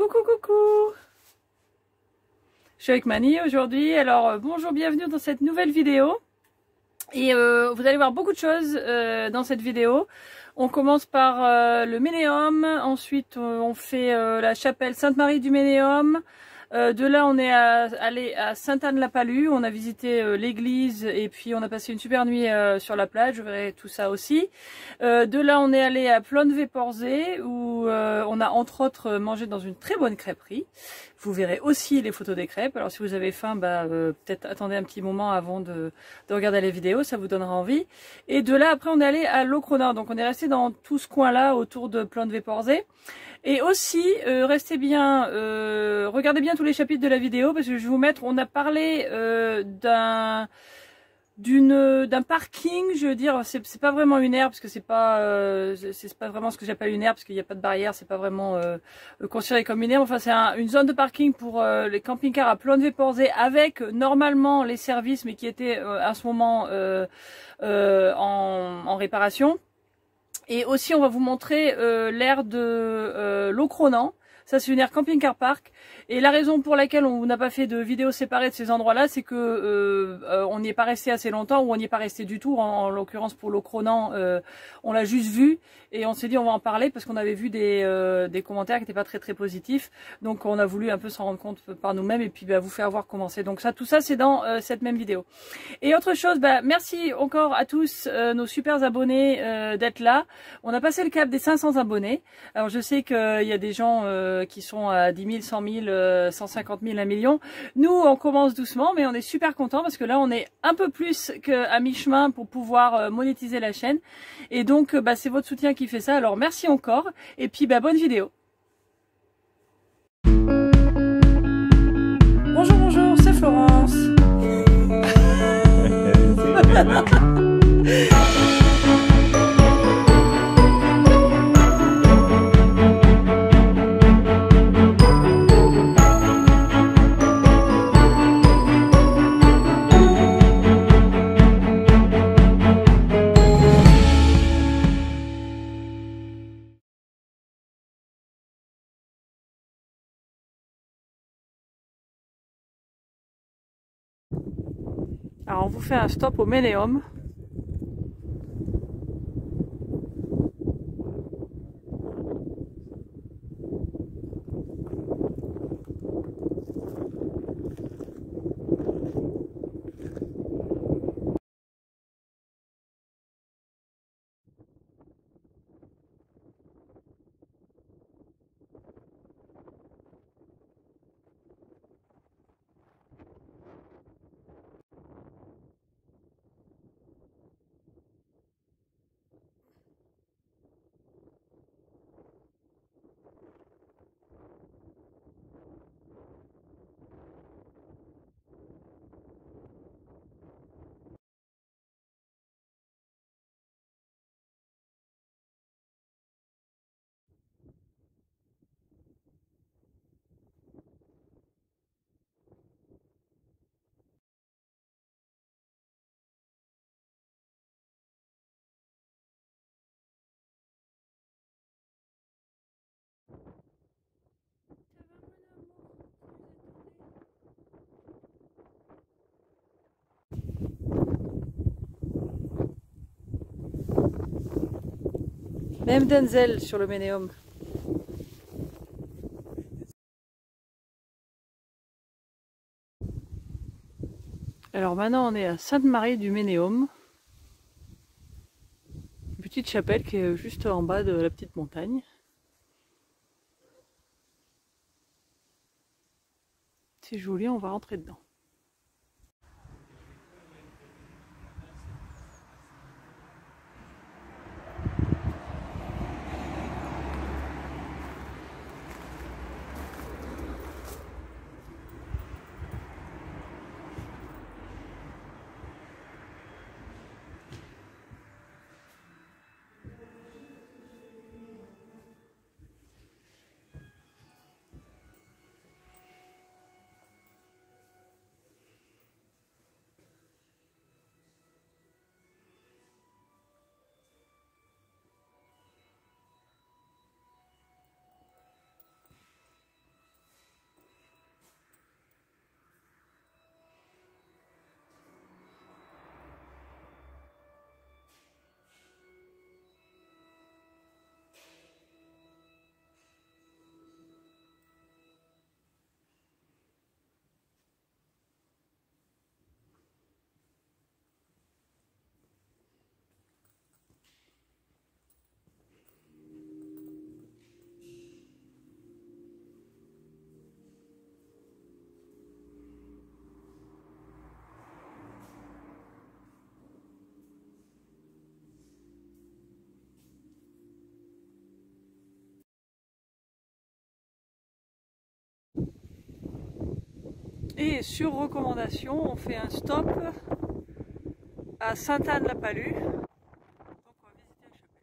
Coucou coucou. Je suis avec Mani aujourd'hui, alors bonjour, bienvenue dans cette nouvelle vidéo. Et vous allez voir beaucoup de choses dans cette vidéo. On commence par le Ménéum, ensuite on fait la chapelle Sainte-Marie du Ménéum. De là on est allé à Sainte-Anne-la-Palue, on a visité l'église et puis on a passé une super nuit sur la plage, je verrai tout ça aussi. De là on est allé à Plonve-Porzay où on a entre autres mangé dans une très bonne crêperie. Vous verrez aussi les photos des crêpes, alors si vous avez faim, peut-être attendez un petit moment avant de regarder les vidéos, ça vous donnera envie. Et de là après on est allé à Locronan, donc on est resté dans tout ce coin là autour de Plonve-Porzay. Et aussi, restez bien, regardez bien tous les chapitres de la vidéo parce que je vais vous mettre, on a parlé d'un parking, je veux dire, c'est pas vraiment une aire parce que c'est pas vraiment ce que j'appelle une aire parce qu'il n'y a pas de barrière, c'est pas vraiment considéré comme une aire. Enfin, c'est une zone de parking pour les camping-cars à Plonve-Porzay avec normalement les services, mais qui étaient à ce moment en réparation. Et aussi, on va vous montrer l'aire de Locronan. Ça, c'est une aire camping-car park. Et la raison pour laquelle on n'a pas fait de vidéo séparée de ces endroits-là, c'est que on n'y est pas resté assez longtemps ou on n'y est pas resté du tout. En l'occurrence, pour Locronan, on l'a juste vu et on s'est dit on va en parler parce qu'on avait vu des commentaires qui n'étaient pas très positifs. Donc, on a voulu un peu s'en rendre compte par nous-mêmes et puis vous faire voir comment c'est. Donc ça, tout ça, c'est dans cette même vidéo. Et autre chose, merci encore à tous nos super abonnés d'être là. On a passé le cap des 500 abonnés. Alors je sais qu'il y a des gens qui sont à 10 000, 100 000, 150 000, 1 million. Nous, on commence doucement, mais on est super contents parce que là, on est un peu plus qu'à mi-chemin pour pouvoir monétiser la chaîne. Et donc, c'est votre soutien qui fait ça. Alors merci encore. Et puis, bonne vidéo. Bonjour, bonjour, c'est Florence. Alors on vous fait un stop au Ménéum. Même Denzel sur le Ménéum. Alors maintenant on est à Sainte-Marie du Ménéum. Une petite chapelle qui est juste en bas de la petite montagne. C'est joli, on va rentrer dedans. Et sur recommandation, on fait un stop à Sainte-Anne-la-Palud. Donc on va visiter la chapelle.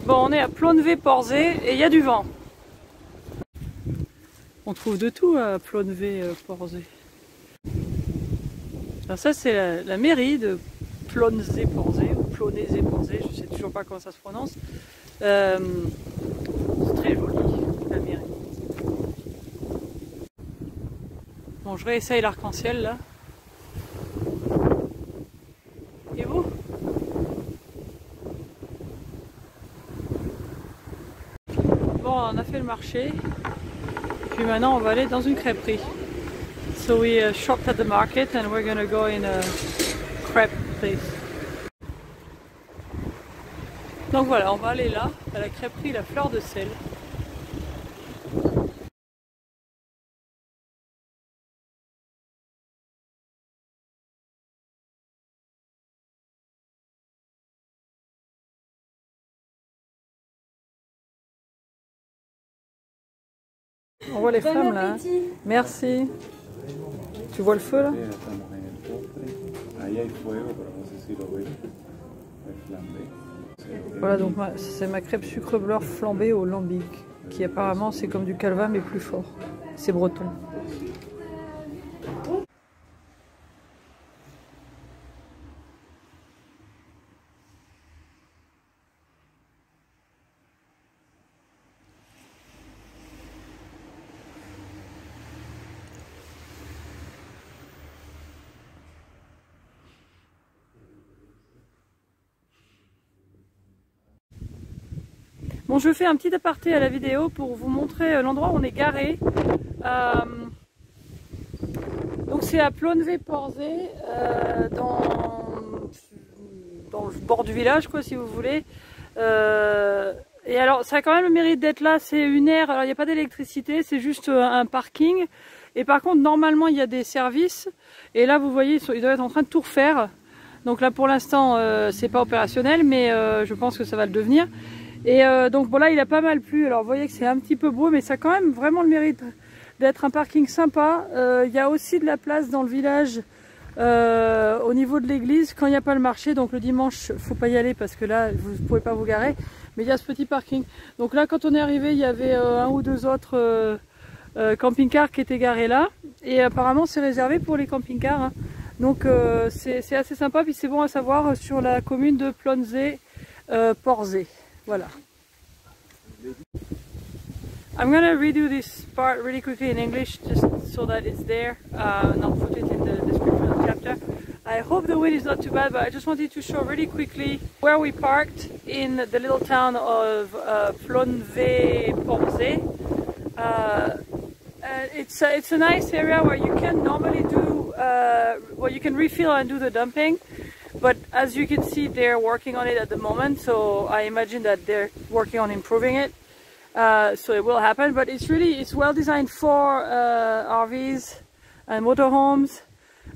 Bon, on est à Plonnevé-Porzay et il y a du vent. On trouve de tout à Plonnevé-Porzay. Alors ça, c'est la mairie de Plonnevé-Porzay ou Plonnevé-Porzay, je sais toujours pas comment ça se prononce. C'est très joli, la mairie. Bon, je réessaye l'arc-en-ciel là. Et vous? Bon, on a fait le marché. Puis maintenant, on va aller dans une crêperie. So we shopped at the market and we're gonna go in a crepe place. Donc voilà, on va aller là, à la crêperie La Fleur de Sel. On voit les flammes là. Hein. Merci. Tu vois le feu là? Voilà, donc c'est ma crêpe sucre beurre flambée au lambic, qui apparemment c'est comme du calva mais plus fort. C'est breton. Bon, je fais un petit aparté à la vidéo pour vous montrer l'endroit où on est garé. Donc c'est à Plonvé-Porzay, dans le bord du village, quoi, si vous voulez. Et alors, ça a quand même le mérite d'être là. C'est une aire. Alors, il n'y a pas d'électricité, c'est juste un parking. Et par contre, normalement, il y a des services. Et là, vous voyez, ils doivent être en train de tout refaire. Donc là, pour l'instant, c'est pas opérationnel, mais je pense que ça va le devenir. Et donc bon là il a pas mal plu, alors vous voyez que c'est un petit peu beau, mais ça a quand même vraiment le mérite d'être un parking sympa. Il y a aussi de la place dans le village au niveau de l'église quand il n'y a pas le marché, donc le dimanche faut pas y aller parce que là vous ne pouvez pas vous garer, mais il y a ce petit parking. Donc là quand on est arrivé il y avait un ou deux autres camping-cars qui étaient garés là, et apparemment c'est réservé pour les camping-cars, hein. Donc c'est assez sympa, puis c'est bon à savoir sur la commune de Plonvé-Porzay. Voilà. I'm gonna redo this part really quickly in English just so that it's there, and I'll put it in the description of the chapter. I hope the wind is not too bad, but I just wanted to show really quickly where we parked in the little town of Plonvé-Porzay. It's a nice area where you can normally do, well, you can refill and do the dumping. But as you can see, they're working on it at the moment, so I imagine that they're working on improving it. So it will happen, but it's well designed for RVs and motorhomes.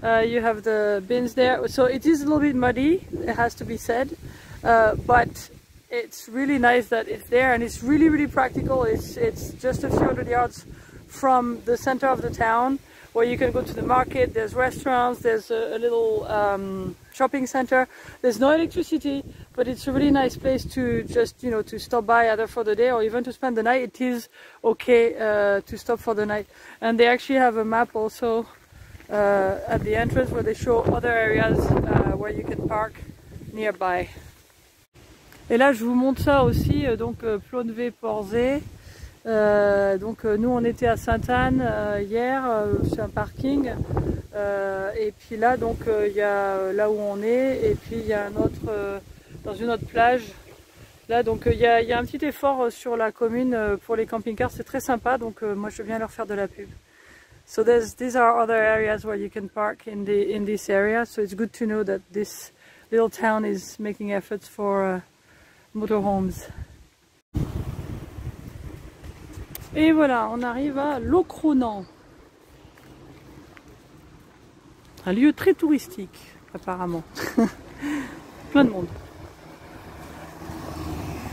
You have the bins there, so it is a little bit muddy, it has to be said, but it's really nice that it's there, and it's really practical. It's just a few hundred yards from the center of the town, where you can go to the market. There's restaurants, there's a little shopping center. There's no electricity, but it's a really nice place to just, you know, to stop by either for the day or even to spend the night. It is okay to stop for the night. And they actually have a map also at the entrance where they show other areas where you can park nearby. Et là je vous montre ça aussi, donc Plonvé-Porzay. Donc nous on était à Sainte-Anne hier, c'est un parking, et puis là donc il y a là où on est, et puis il y a un autre dans une autre plage là, donc il y a un petit effort sur la commune pour les camping-cars, c'est très sympa, donc moi je viens leur faire de la pub. So these are other areas where you can park in this area, so it's good to know that this little town is making efforts for motorhomes. Et voilà, on arrive à Locronan. Un lieu très touristique, apparemment. Plein de monde.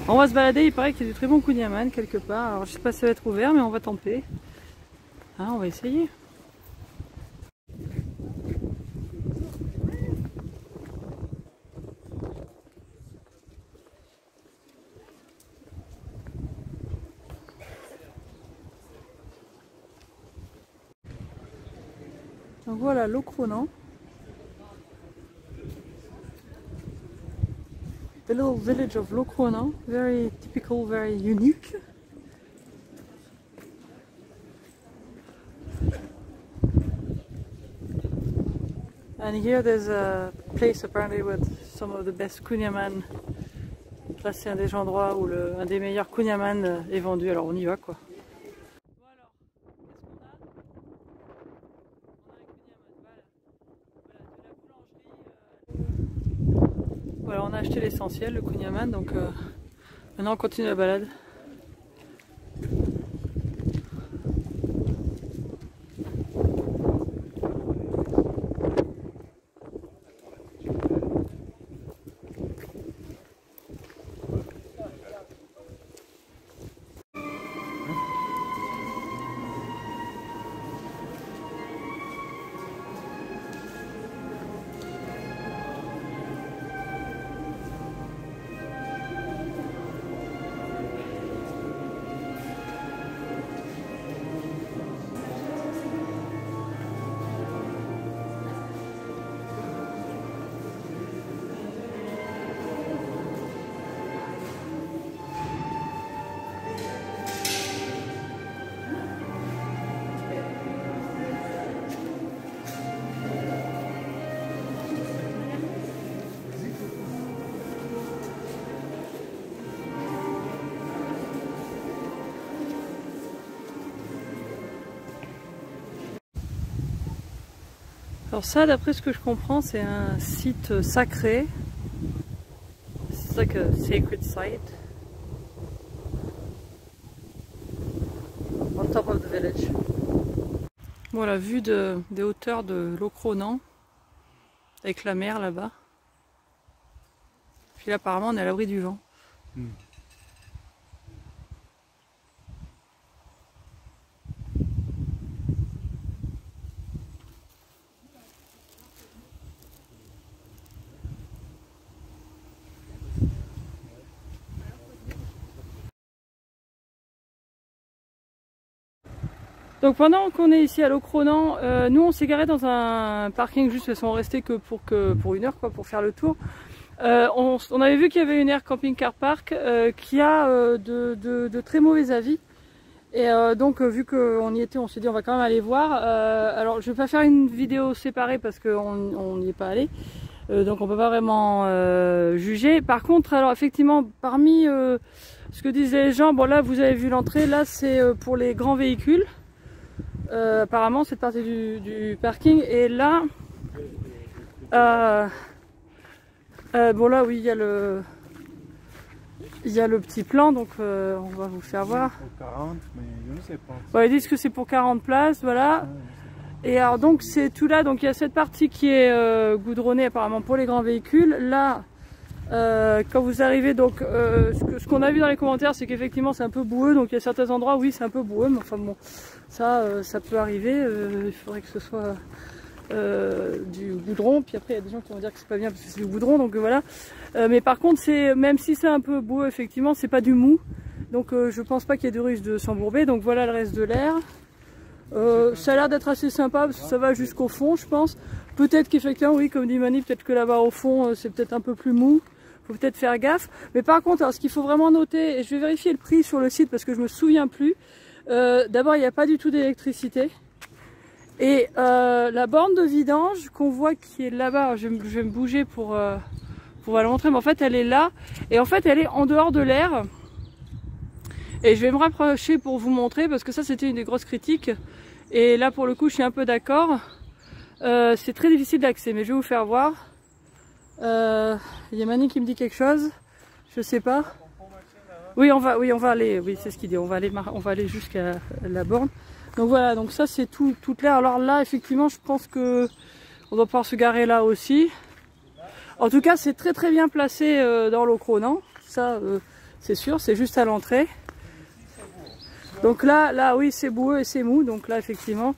On va se balader, il paraît qu'il y a du très bon kouign-amann quelque part. Alors je sais pas si ça va être ouvert, mais on va tenter. Hein, on va essayer. Donc voilà Locronan. The little village of Locronan, very typical, very unique. And here there's a place apparently with some of the best kouign-amann. Là c'est un des endroits où un des meilleurs kouign-amann est vendu, alors on y va quoi. Voilà, on a acheté l'essentiel, le kouign-amann, donc maintenant on continue la balade. Alors ça, d'après ce que je comprends, c'est un site sacré. C'est like a sacred site. On top of the village. Voilà, vue des hauteurs de Locronan, avec la mer là-bas. Puis là, apparemment, on est à l'abri du vent. Donc pendant qu'on est ici à Locronan, nous on s'est garé dans un parking juste parce qu'on restait que pour une heure quoi, pour faire le tour. On avait vu qu'il y avait une aire camping car park qui a de très mauvais avis. Et donc vu qu'on y était, on s'est dit on va quand même aller voir. Alors je vais pas faire une vidéo séparée parce qu'on n'y est pas allé. Donc on peut pas vraiment juger. Par contre, alors effectivement, parmi ce que disaient les gens, bon là vous avez vu l'entrée, là c'est pour les grands véhicules. Apparemment cette partie du parking, et là bon là oui il y a le petit plan, donc on va vous faire voir. Pour 40, mais je ne sais pas. Ouais, ils disent que c'est pour 40 places, voilà. Et alors donc c'est tout là, donc il y a cette partie qui est goudronnée apparemment pour les grands véhicules. Là quand vous arrivez, donc ce qu'on a vu dans les commentaires, c'est qu'effectivement c'est un peu boueux, donc il y a certains endroits oui c'est un peu boueux, mais enfin bon ça peut arriver, il faudrait que ce soit du goudron, puis après il y a des gens qui vont dire que c'est pas bien parce que c'est du goudron, donc voilà. Mais par contre même si c'est un peu boueux, effectivement c'est pas du mou, donc je pense pas qu'il y ait de risque de s'embourber. Donc voilà le reste de l'air. Ça a l'air d'être assez sympa parce que ça va jusqu'au fond, je pense. Peut-être qu'effectivement, oui, comme dit Mani, peut-être que là-bas au fond, c'est peut-être un peu plus mou. Faut peut-être faire gaffe. Mais par contre, alors, ce qu'il faut vraiment noter, et je vais vérifier le prix sur le site parce que je me souviens plus. D'abord, il n'y a pas du tout d'électricité. Et la borne de vidange qu'on voit qui est là-bas, je vais me bouger pour la montrer, mais en fait, elle est là. Et en fait, elle est en dehors de l'air. Et je vais me rapprocher pour vous montrer parce que ça c'était une des grosses critiques, et là pour le coup je suis un peu d'accord. C'est très difficile d'accès, mais je vais vous faire voir. Il y a Mani qui me dit quelque chose, je sais pas. Oui on va aller, oui c'est ce qu'il dit, on va aller jusqu'à la borne. Donc voilà, donc ça c'est toute l'air. Alors là effectivement je pense que on doit pouvoir se garer là aussi. En tout cas c'est très très bien placé dans Locronan, ça c'est sûr, c'est juste à l'entrée. Donc là oui c'est boueux et c'est mou, donc là effectivement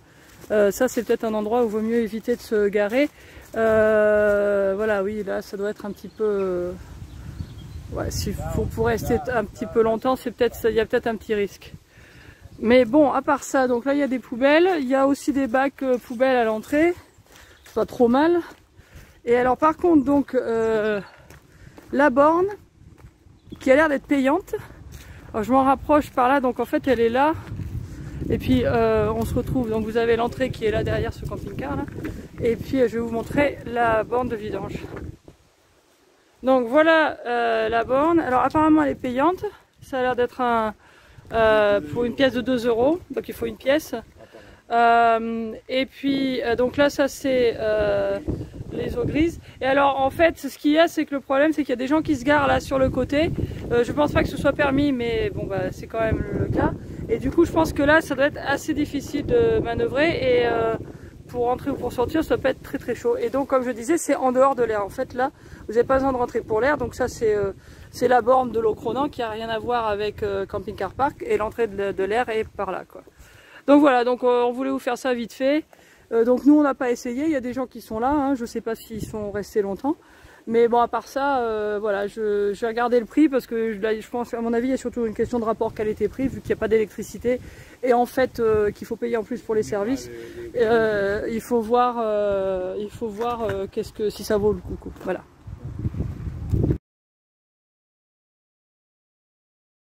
ça c'est peut-être un endroit où il vaut mieux éviter de se garer. Voilà, oui là ça doit être un petit peu ouais, s'il faut pour rester un petit peu longtemps, il y a peut-être un petit risque. Mais bon, à part ça, donc là il y a des poubelles, il y a aussi des bacs poubelles à l'entrée, c'est pas trop mal. Et alors par contre donc la borne qui a l'air d'être payante. Alors, je m'en rapproche par là, donc en fait elle est là, et puis on se retrouve, donc vous avez l'entrée qui est là derrière ce camping-car là, et puis je vais vous montrer la borne de vidange. Donc voilà la borne. Alors apparemment elle est payante, ça a l'air d'être pour une pièce de 2 €, donc il faut une pièce. Et puis donc là ça c'est les eaux grises. Et alors en fait ce qu'il y a, c'est que le problème c'est qu'il y a des gens qui se garent là sur le côté. Je pense pas que ce soit permis, mais bon bah c'est quand même le cas. Et du coup je pense que là ça doit être assez difficile de manœuvrer, et pour rentrer ou pour sortir ça peut être très très chaud. Et donc comme je disais c'est en dehors de l'air. En fait là vous n'avez pas besoin de rentrer pour l'air. Donc ça c'est la borne de Locronan qui a rien à voir avec Camping Car Park, et l'entrée de l'air est par là quoi. Donc voilà, donc on voulait vous faire ça vite fait. Donc nous on n'a pas essayé, il y a des gens qui sont là, hein, je ne sais pas s'ils sont restés longtemps. Mais bon à part ça, voilà, je vais regarder le prix parce que là, je pense à mon avis il y a surtout une question de rapport qualité-prix vu qu'il n'y a pas d'électricité. Et en fait qu'il faut payer en plus pour les services. Il faut voir si ça vaut le coup. Voilà.